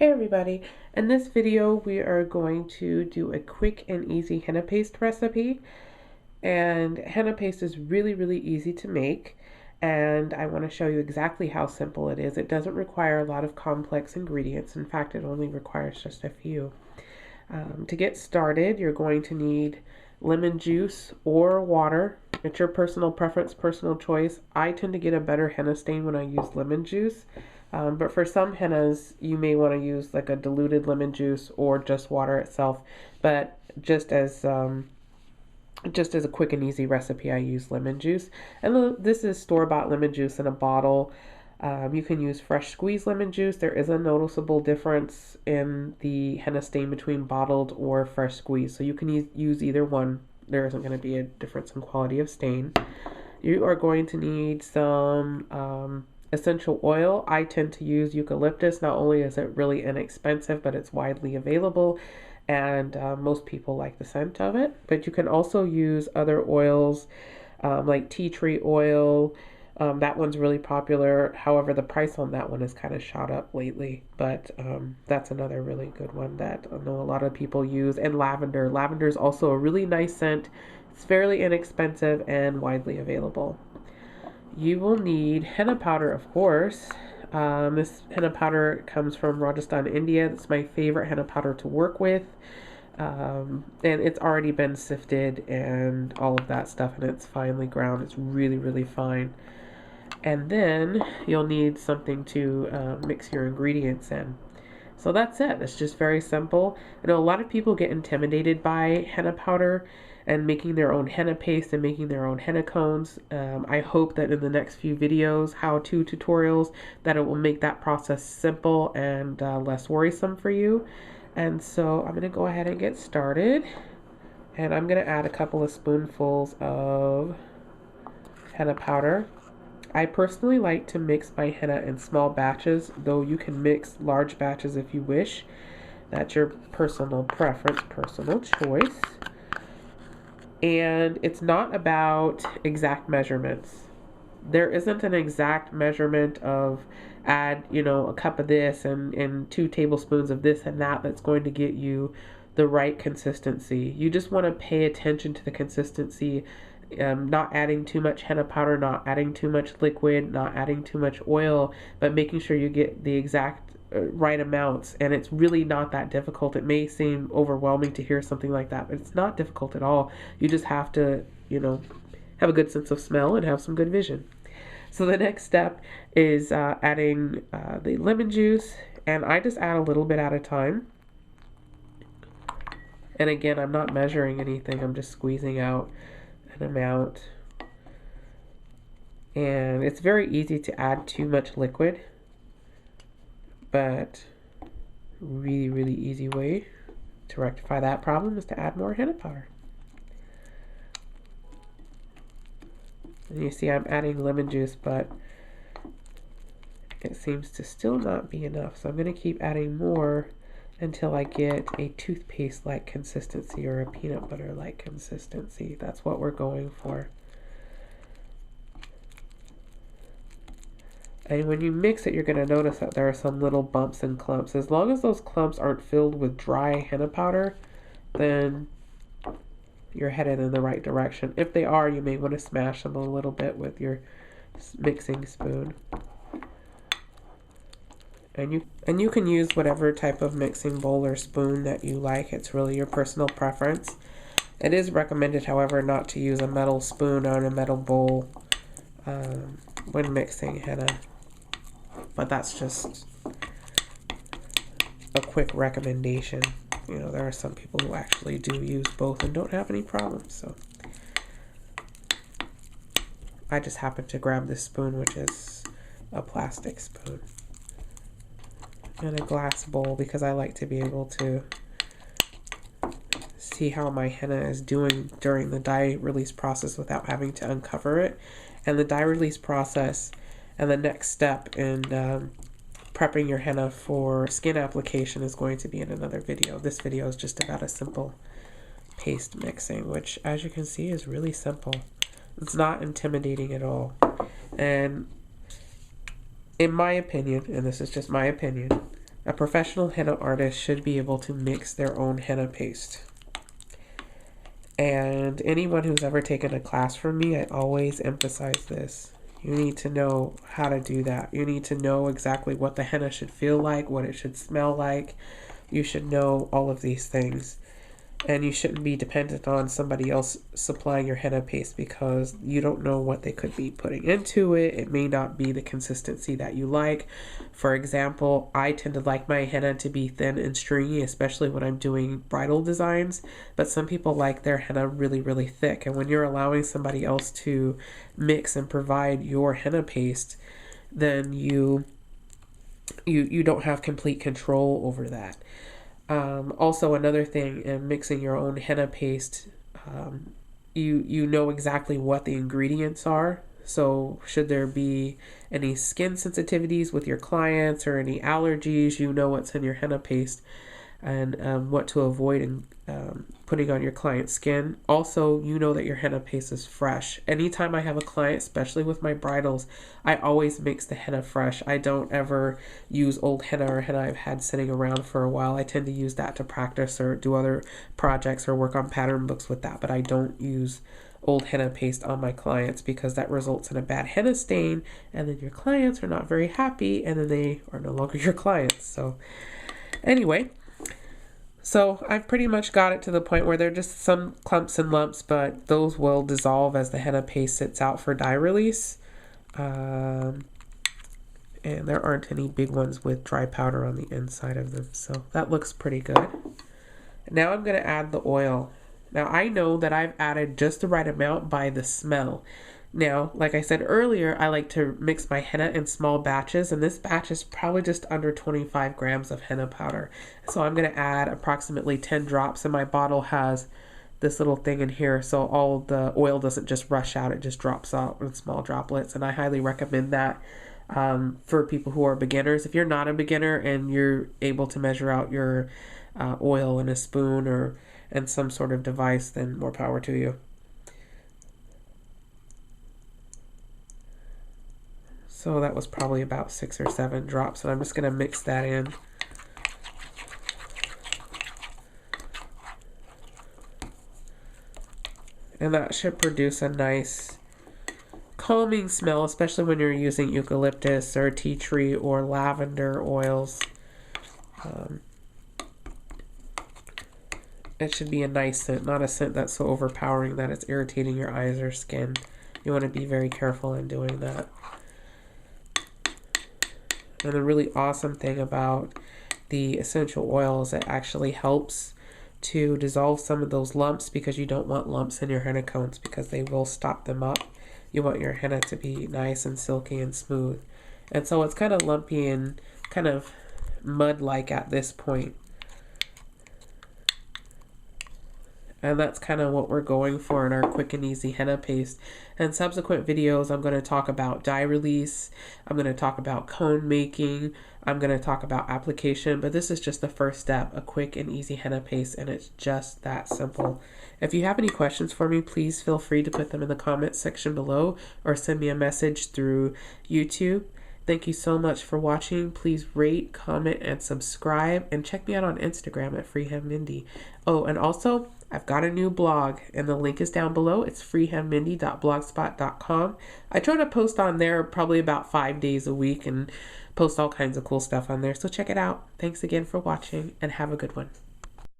Hey everybody, in this video we are going to do a quick and easy henna paste recipe. And henna paste is really easy to make, and I want to show you exactly how simple it is. It doesn't require a lot of complex ingredients. In fact, it only requires just a few. To get started, you're going to need lemon juice or water. It's your personal preference, personal choice. I tend to get a better henna stain when I use lemon juice. But for some hennas, you may want to use like a diluted lemon juice or just water itself. But just as a quick and easy recipe, I use lemon juice. And this is store-bought lemon juice in a bottle. You can use fresh squeezed lemon juice. There is a noticeable difference in the henna stain between bottled or fresh squeezed. So you can use either one. There isn't going to be a difference in quality of stain. You are going to need some essential oil. I tend to use eucalyptus. Not only is it really inexpensive, but it's widely available, and most people like the scent of it. But you can also use other oils like tea tree oil. That one's really popular. However, the price on that one has kind of shot up lately, but that's another really good one that I know a lot of people use. And lavender. Lavender is also a really nice scent. It's fairly inexpensive and widely available. You will need henna powder, of course. This henna powder comes from Rajasthan, India. It's my favorite henna powder to work with. And it's already been sifted and all of that stuff, and it's finely ground. It's really fine. And then you'll need something to mix your ingredients in. So that's it. It's just very simple. I know a lot of people get intimidated by henna powder and making their own henna paste and making their own henna cones. I hope that in the next few videos, how-to tutorials, that it will make that process simple and less worrisome for you. And so I'm going to go ahead and get started. And I'm going to add a couple of spoonfuls of henna powder. I personally like to mix my henna in small batches, though you can mix large batches if you wish. That's your personal preference, personal choice. And it's not about exact measurements. There isn't an exact measurement of add, a cup of this and 2 tablespoons of this and that that's going to get you the right consistency. You just want to pay attention to the consistency. Not adding too much henna powder, not adding too much liquid, not adding too much oil, but making sure you get the exact right amounts. And it's really not that difficult. It may seem overwhelming to hear something like that, but it's not difficult at all. You just have to, have a good sense of smell and have some good vision. So the next step is adding the lemon juice, and I just add a little bit at a time. And again, I'm not measuring anything. I'm just squeezing out amount. And it's very easy to add too much liquid, but really easy way to rectify that problem is to add more henna powder. And you see I'm adding lemon juice, but it seems to still not be enough, so I'm going to keep adding more until I get a toothpaste-like consistency or a peanut butter-like consistency. That's what we're going for. And when you mix it, you're going to notice that there are some little bumps and clumps. As long as those clumps aren't filled with dry henna powder, then you're headed in the right direction. If they are, you may want to smash them a little bit with your mixing spoon. And you can use whatever type of mixing bowl or spoon that you like. It's really your personal preference. It is recommended, however, not to use a metal spoon or a metal bowl when mixing henna. But that's just a quick recommendation. There are some people who actually do use both and don't have any problems. So I just happen to grab this spoon, which is a plastic spoon, and a glass bowl, because I like to be able to see how my henna is doing during the dye release process without having to uncover it. And the dye release process and the next step in prepping your henna for skin application is going to be in another video. This video is just about a simple paste mixing, which, as you can see, is really simple. It's not intimidating at all. And in my opinion, and this is just my opinion, A professional henna artist should be able to mix their own henna paste. And anyone who's ever taken a class from me, I always emphasize this. You need to know how to do that. You need to know exactly what the henna should feel like, what it should smell like. You should know all of these things. And you shouldn't be dependent on somebody else supplying your henna paste because you don't know what they could be putting into it. It may not be the consistency that you like. For example, I tend to like my henna to be thin and stringy, especially when I'm doing bridal designs, but some people like their henna really, really thick. And when you're allowing somebody else to mix and provide your henna paste, then you don't have complete control over that. Also, another thing in mixing your own henna paste, you know exactly what the ingredients are. So should there be any skin sensitivities with your clients or any allergies, you know what's in your henna paste and what to avoid in putting on your client's skin. Also, you know that your henna paste is fresh. Anytime I have a client, especially with my bridals, I always mix the henna fresh. I don't ever use old henna or henna I've had sitting around for a while. I tend to use that to practice or do other projects or work on pattern books with that, but I don't use old henna paste on my clients because that results in a bad henna stain, and then your clients are not very happy, and then they are no longer your clients. So anyway, so I've pretty much got it to the point where they're just some clumps and lumps, but those will dissolve as the henna paste sits out for dye release. And there aren't any big ones with dry powder on the inside of them, so that looks pretty good. Now I'm going to add the oil. Now I know that I've added just the right amount by the smell. Now, like I said earlier, I like to mix my henna in small batches, and this batch is probably just under 25 grams of henna powder. So I'm going to add approximately 10 drops, and my bottle has this little thing in here so all the oil doesn't just rush out, it just drops out in small droplets, and I highly recommend that for people who are beginners. If you're not a beginner and you're able to measure out your oil in a spoon or in some sort of device, then more power to you. So that was probably about 6 or 7 drops, and I'm just going to mix that in. And that should produce a nice calming smell, especially when you're using eucalyptus or tea tree or lavender oils. It should be a nice scent, not a scent that's so overpowering that it's irritating your eyes or skin. You want to be very careful in doing that. And the really awesome thing about the essential oil is it actually helps to dissolve some of those lumps, because you don't want lumps in your henna cones because they will stop them up. You want your henna to be nice and silky and smooth. And so it's kind of lumpy and kind of mud-like at this point. And that's kind of what we're going for in our quick and easy henna paste. In subsequent videos, I'm going to talk about dye release. I'm going to talk about cone making. I'm going to talk about application. But this is just the first step, a quick and easy henna paste. And it's just that simple. If you have any questions for me, please feel free to put them in the comments section below or send me a message through YouTube. Thank you so much for watching. Please rate, comment, and subscribe. And check me out on Instagram at FreeHandMehndi. Oh, and also, I've got a new blog, and the link is down below. It's freehandmehndi.blogspot.com. I try to post on there probably about 5 days a week and post all kinds of cool stuff on there. So check it out. Thanks again for watching, and have a good one.